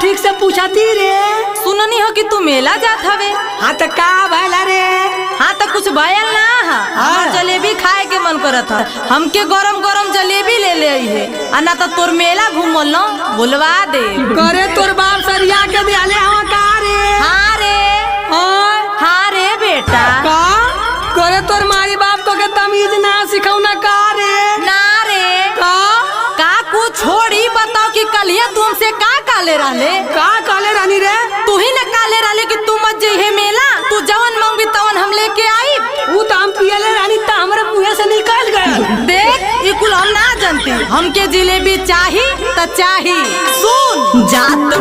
ठीक से पूछती रे। सुननी हो कि तू मेला जात हवे। हाँ तो का भैला रे? हाँ तो कुछ भयल ना है। हाँ। जलेबी खाए के मन करत है। हमके गरम गरम जलेबी ले ले आई है। आ ना तो तोर मेला घूमल लो बुलवा दे। करे तोर बाप सरिया के दियाले हवा का रे? हाँ रे। हाँ रे बेटा। का? करे तोर मारी बाप तो के तमीज ना सिखौना का रे? ना रे। का कुछ छोड़ी बताओ कि कलिया तुमसे का काले रहले? का काले रानी रे? तू ही न काले रहले कि तू मत जइहे मेला। तू जवन मांगी तवन हम लेके आई। वो तो हम पियले रानी तो हमरे मुंह से निकल गया। देख ये कुल हम ना जानते। हमके जिलेबी चाही त चाही। सुन जात